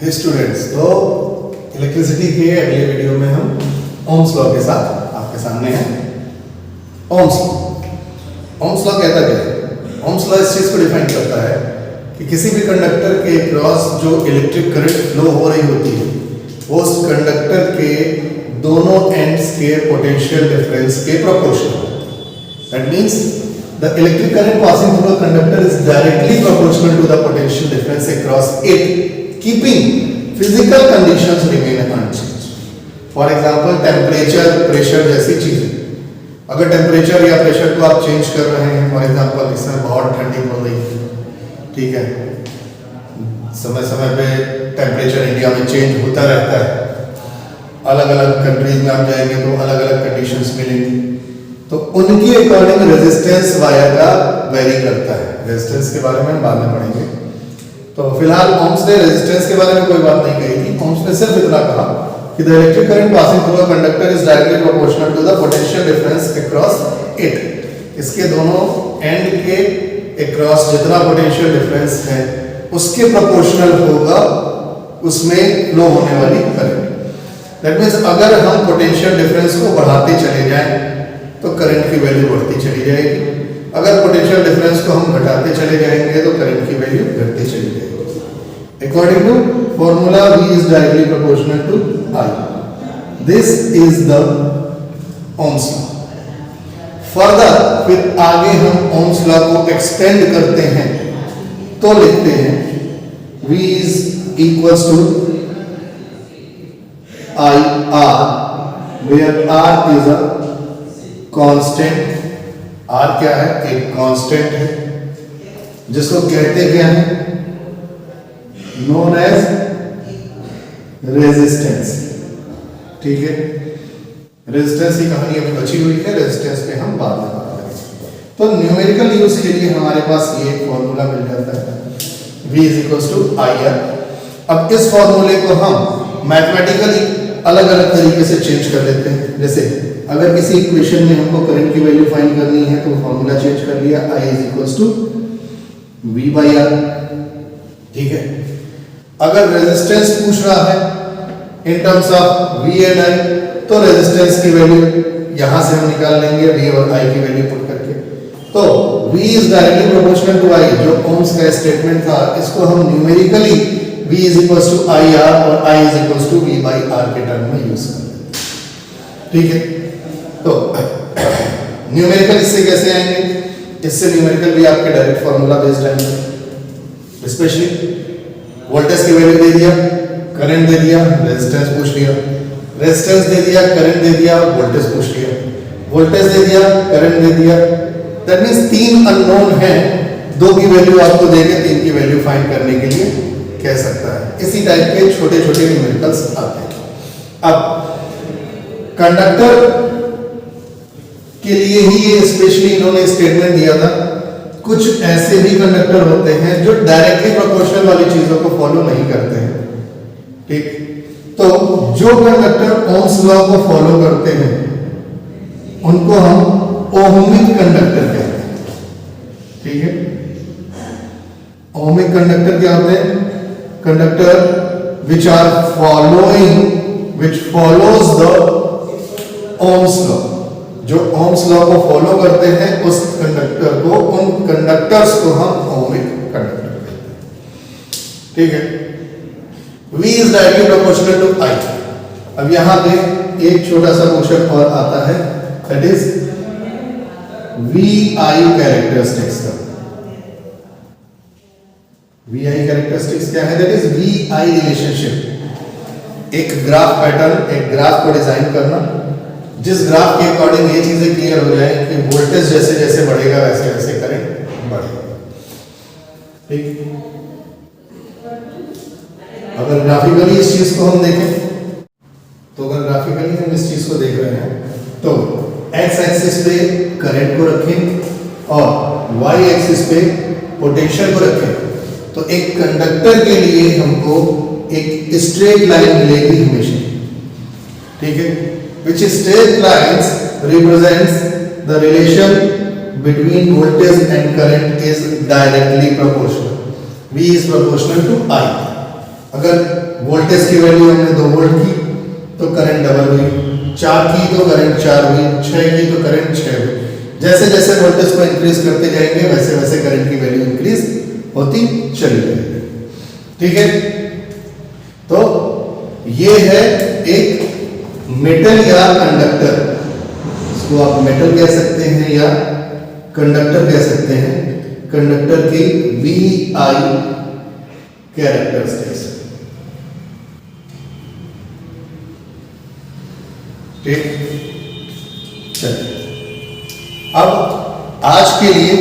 हे students, तो electricity के अगले वीडियो में हम ओम्स लॉ के साथ आपके सामने हैं। ओम्स लॉ कहता क्या है? ओम्स लॉ इस चीज को डिफाइन करता है कि किसी भी कंडक्टर के क्रॉस जो इलेक्ट्रिक करंट फ्लो हो रही होती है वो उस कंडक्टर के दोनों एंड्स के पोटेंशियल डिफरेंस के proportional. That means the electric current passing through a conductor is directly proportional to the potential difference across it, keeping physical conditions remain unchanged. For example, temperature, pressure जैसी चीजें। अगर temperature या pressure को आप change कर रहे हैं, for example इसमें बहुत ठंडी हो रही है, ठीक है, समय समय पे टेम्परेचर इंडिया में चेंज होता रहता है, अलग अलग कंट्रीज में आप जाएंगे तो अलग अलग कंडीशंस मिलेंगी, तो उनकी अकॉर्डिंग रेजिस्टेंस वायर का वेरी करता है। रेजिस्टेंस के बारे में हम बाद में पढ़ेंगे। तो फिलहाल ओम्स ने रेजिस्टेंस के बारे में कोई बात नहीं कही थी। ओम्स ने सिर्फ इतना कहा कि the electric current passing through a conductor is directly proportional to the potential difference across it. इसके दोनों एंड के अक्रॉस जितना पोटेंशियल डिफरेंस है उसके प्रोपोर्शनल होगा उसमें फ्लो होने वाली करंट। दैट मींस अगर हम पोटेंशियल डिफरेंस को बढ़ाते चले जाएं तो करंट की वैल्यू बढ़ती चली जाएगी, अगर पोटेंशियल डिफरेंस को हम घटाते चले जाएंगे तो करंट की वैल्यू घटती चली जाएगी। According to formula V is directly proportional to I. This is the Ohm's law. Further फिर आगे हम ओम्स लॉ को एक्सटेंड करते हैं तो लिखते हैं V is equals to IR, where R is a constant. R क्या है? एक कांस्टेंट है जिसको कहते क्या है? Known as resistance. ठीक है, रेजिस्टेंस की कहानी अभी बची हुई है, रेजिस्टेंस पे हम बाद में बात करेंगे। तो न्यूमेरिकल यूज के लिए हमारे पास ये फॉर्मूला मिल जाता है V is equals to IR। अब इस फॉर्मूले को हम मैथमेटिकली अलग अलग तरीके से चेंज कर लेते हैं। जैसे अगर किसी इक्वेशन में हमको करंट की वैल्यू फाइंड करनी है तो फॉर्मूला चेंज कर लिया, I is equals to V by R। ठीक है, अगर रेजिस्टेंस पूछ रहा है in terms of V and I तो रेजिस्टेंस की वैल्यू यहां से हम निकाल लेंगे V और I की वैल्यू पुट करके। तो V is directly proportional to I, जो ओम्स का स्टेटमेंट था, इसको हम numerically V is equals to IR और I is equals to V by R के टर्म में यूज कर लेते हैं। ठीक है, तो न्यूमेरिकल इससे कैसे आएंगे? इससे न्यूमेरिकल भी आपके डायरेक्ट फार्मूला बेस्ड आएंगे। स्पेशली वोल्टेज की वैल्यू दे दिया, करंट दे दिया, रेजिस्टेंस पूछ लिया, रेजिस्टेंस दे दिया, करंट दे दिया, वोल्टेज पूछ लिया, वोल्टेज दे दिया, करंट दे दिया। दैट मींस तीन अननोन हैं, दो की वैल्यू आपको देके तीन की वैल्यू फाइंड करने के लिए कह सकता है। इसी टाइप के छोटे छोटे न्यूमेरिकल्स आते हैं। अब कंडक्टर के लिए ही ये स्पेशली इन्होंने स्टेटमेंट दिया था। कुछ ऐसे भी कंडक्टर होते हैं जो डायरेक्टली प्रोपोर्शनल वाली चीजों को फॉलो नहीं करते हैं। ठीक, तो जो कंडक्टर ओम्स लॉ को फॉलो करते हैं उनको हम ओहमिक कंडक्टर कहते हैं। ठीक है, ओहमिक कंडक्टर क्या होते हैं? Conductor which are following which follows the Ohm's law. जो ओम्स लॉ को फॉलो करते हैं उस कंडक्टर को, उन कंडक्टर्स को हम ओहमिक कंडक्टर कहते हैं। ठीक है, V is directly proportional to I। अब यहां पे एक छोटा सा क्वेश्चन और आता है, दैट इज VI कैरेक्टरिस्टिक्स का। VI कैरेक्टरिस्टिक्स क्या है? That is VI relationship. एक ग्राफ पैटर्न, एक ग्राफ को डिजाइन करना जिस ग्राफ के अकॉर्डिंग ये चीजें क्लियर हो जाए कि वोल्टेज जैसे जैसे बढ़ेगा वैसे वैसे करंट बढ़ेगा। ठीक, अगर ग्राफिकली इस चीज को हम देखें तो अगर ग्राफिकली हम इस चीज को देख रहे हैं तो एक्स एक्सिस पे करंट को रखें और वाई एक्सिस पे पोटेंशियल को रखें तो एक कंडक्टर के लिए हमको एक स्ट्रेट लाइन मिलेगी हमेशा। ठीक है, which straight lines represents the relation between voltage and current is directly proportional. V is proportional to I. अगर वोल्टेज की वैल्यू हमने 2 वोल्ट की तो करंट डबल हुई, 4 की तो करंट 4 हुई, 6 की तो करंट 6 हुई। जैसे जैसे वोल्टेज को इंक्रीज करते जाएंगे वैसे वैसे करंट की वैल्यू इंक्रीज होती चली जाएगी। ठीक है, तो ये है एक मेटल या कंडक्टर, इसको आप मेटल कह सकते हैं या कंडक्टर कह सकते हैं। कंडक्टर की VI कैरेक्टरिस्टिक्स। ठीक, चलिए अब आज के लिए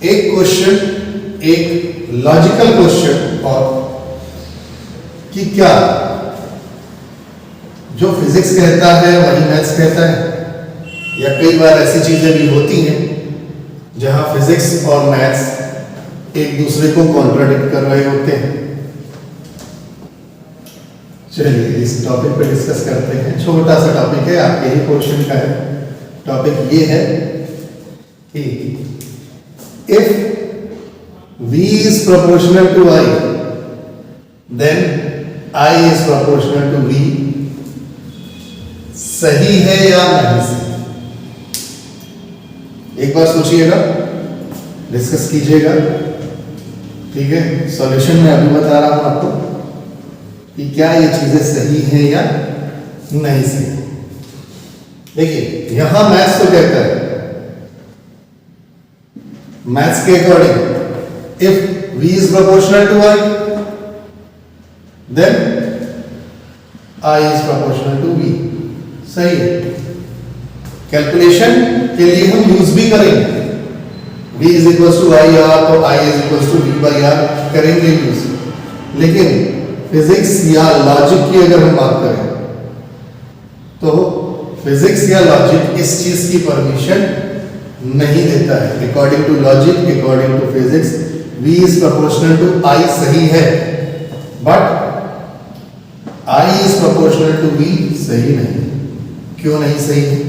एक क्वेश्चन, एक लॉजिकल क्वेश्चन और कि क्या जो फिजिक्स कहता है वही मैथ्स कहता है, या कई बार ऐसी चीजें भी होती हैं जहां फिजिक्स और मैथ्स एक दूसरे को कॉन्ट्राडिक्ट कर रहे होते हैं। चलिए इस टॉपिक पे डिस्कस करते हैं। छोटा सा टॉपिक है, आपके ही पोर्शन का है। टॉपिक ये है कि if V is proportional to I, then I is proportional to V, सही है या नहीं सही? एक बार सोचिएगा, डिस्कस कीजिएगा। ठीक है, सॉल्यूशन में अभी बता रहा हूं आपको कि क्या ये चीजें सही हैं या नहीं सही। देखिए यहां मैथ्स तो कहता है, मैथ्स के according if V is proportional to I, then I is proportional to V, सही है। कैलकुलेशन के लिए हम यूज भी करेंगे, V is equals to I R तो I is equals to V by R करेंगे यूज। लेकिन फिजिक्स या लॉजिक की अगर हम बात करें तो फिजिक्स या लॉजिक इस चीज की परमिशन नहीं देता है। According to logic, according to physics, V is proportional to I सही है, but I is proportional to V सही नहीं। क्यों नहीं सही है?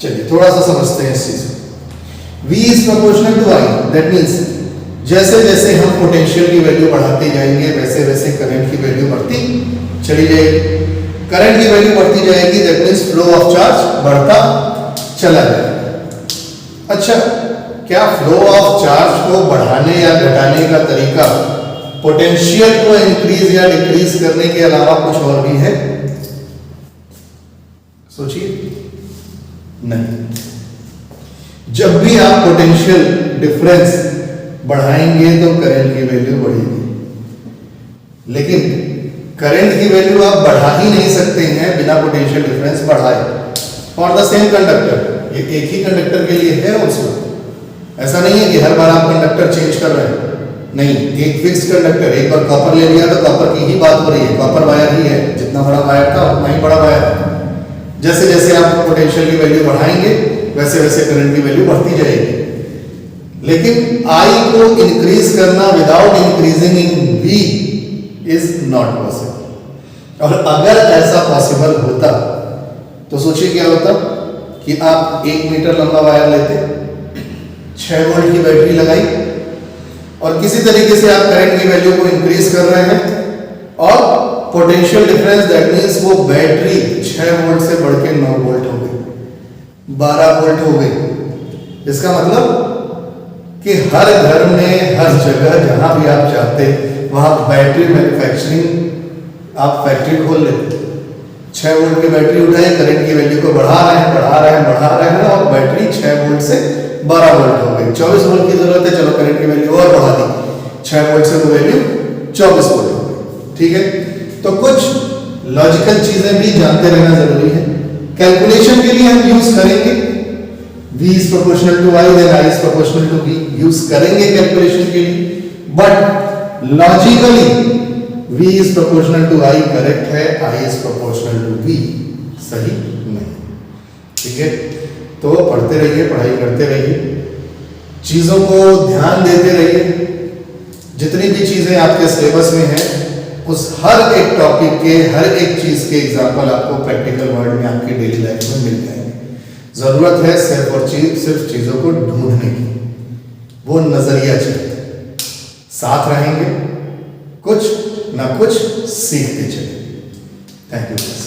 चलिए थोड़ा सा समझते हैं इस चीज को। V is proportional to I, that means जैसे जैसे हम पोटेंशियल की वैल्यू बढ़ाते जाएंगे वैसे वैसे करंट की वैल्यू बढ़ती चली जाएगी। करंट की वैल्यू बढ़ती जाएगी, that means flow of charge बढ़ता चला जाएगा। अच्छा, क्या फ्लो ऑफ चार्ज को बढ़ाने या घटाने का तरीका पोटेंशियल को इंक्रीज या डिक्रीज करने के अलावा कुछ और भी है? सोचिए, नहीं। जब भी आप पोटेंशियल डिफरेंस बढ़ाएंगे तो करंट की वैल्यू बढ़ेगी, लेकिन करंट की वैल्यू आप बढ़ा ही नहीं सकते हैं बिना पोटेंशियल डिफरेंस बढ़ाए। फॉर द सेम कंडक्टर, ये एक ही कंडक्टर के लिए है उसमें, ऐसा नहीं है कि हर बार आप कंडक्टर चेंज कर रहे हैं, नहीं। एक फिक्स कंडक्टर, एक बार कॉपर ले लिया तो कॉपर की ही बात हो रही है, कॉपर वायर ही है, जितना बड़ा वायर था उतना ही बड़ा वायर है। जैसे जैसे आप पोटेंशियल की वैल्यू बढ़ाएंगे वैसे वैसे करंट की वैल्यू बढ़ती जाएगी। लेकिन I को इंक्रीज करना without increasing in V is not possible. और अगर ऐसा पॉसिबल होता तो सोचिए क्या होता कि आप 1 मीटर लंबा वायर लेते, 6 वोल्ट की बैटरी लगाई और किसी तरीके से आप करंट की वैल्यू को इंक्रीज कर रहे हैं और पोटेंशियल डिफरेंस, दैट मींस वो बैटरी 6 वोल्ट से बढ़ के 9 वोल्ट हो गई, 12 वोल्ट हो गई। इसका मतलब कि हर घर में, हर जगह जहां भी आप चाहते वहां बैटरी मैन्युफैक्चरिंग आप फैक्ट्री खोल लेते। 6 वोल्ट की बैटरी उठाए, करंट की वैल्यू को बढ़ा रहे हैं और बैटरी 6 वोल्ट से 12 वोल्ट हो गई। 24 वोल्ट की जरूरत है, चलो करंट की वैल्यू और बढ़ा दी, 6 वोल्ट से वो वैल्यू 24 वोल्ट हो गई। ठीक है, तो कुछ लॉजिकल चीजें भी जानते रहना जरूरी है। कैलकुलेशन के लिए हम यूज करेंगे V is proportional to I, then I is proportional to V, use करेंगे कैलकुलेशन के लिए, but logically V is proportional to I correct है, I is proportional to V सही नहीं। ठीक है, तो पढ़ते रहिए, पढ़ाई करते रहिए, चीजों को ध्यान देते रहिए। जितनी भी चीजें आपके सिलेबस में हैं उस हर एक टॉपिक के, हर एक चीज के एग्जाम्पल आपको प्रैक्टिकल वर्ल्ड में आपकी डेली लाइफ में मिल जाएंगे। जरूरत है सिर्फ और सिर्फ चीजों को ढूंढने की, वो नजरिया चाहिए। साथ रहेंगे, कुछ ना कुछ सीखते चले। Thank you.